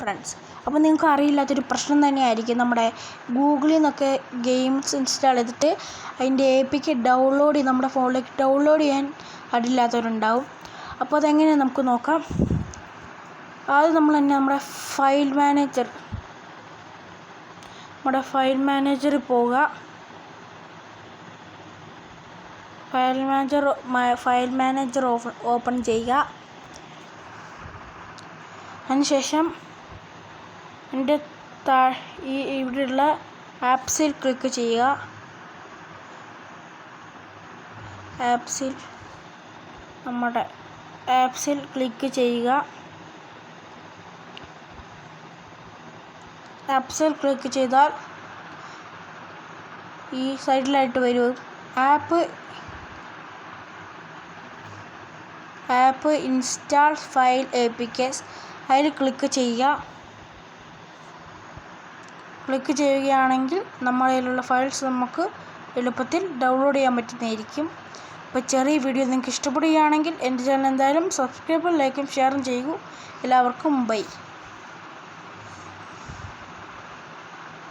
Friends, അപ്പോൾ നിങ്ങൾക്ക് അറിയില്ലാത്തൊരു പ്രശ്നം തന്നെയായിരിക്കും. നമ്മുടെ ഗൂഗിളിൽ നിന്നൊക്കെ ഗെയിംസ് ഇൻസ്റ്റാൾ ചെയ്തിട്ട് അതിൻ്റെ APK ഡൗൺലോഡ് നമ്മുടെ ഫോണിലേക്ക് ഡൗൺലോഡ് ചെയ്യാൻ അറിയില്ലാത്തവരുണ്ടാവും. അപ്പോൾ അതെങ്ങനെയാണ് നമുക്ക് നോക്കാം. ആദ്യം നമ്മൾ തന്നെ നമ്മുടെ ഫയൽ മാനേജറിൽ പോവുക. ഫയൽ മാനേജർ ഓപ്പൺ ചെയ്യുക. അതിനുശേഷം എൻ്റെ ഇവിടെയുള്ള ആപ്സിൽ ക്ലിക്ക് ചെയ്യുക. ആപ്സിൽ ക്ലിക്ക് ചെയ്യുക. ആപ്സിൽ ക്ലിക്ക് ചെയ്താൽ ഈ സൈഡിലായിട്ട് വരും ആപ്പ് ഇൻസ്റ്റാൾ ഫയൽ APKs. അതിൽ ക്ലിക്ക് ചെയ്യുക. ക്ലിക്ക് ചെയ്യുകയാണെങ്കിൽ നമ്മുടെ കയ്യിലുള്ള ഫയൽസ് നമുക്ക് എളുപ്പത്തിൽ ഡൗൺലോഡ് ചെയ്യാൻ പറ്റുന്നതായിരിക്കും. അപ്പോൾ ചെറിയ വീഡിയോ നിങ്ങൾക്ക് ഇഷ്ടപ്പെടുകയാണെങ്കിൽ എൻ്റെ ചാനൽ എന്തായാലും സബ്സ്ക്രൈബും ലൈക്കും ഷെയറും ചെയ്യൂ. എല്ലാവർക്കും ബൈ.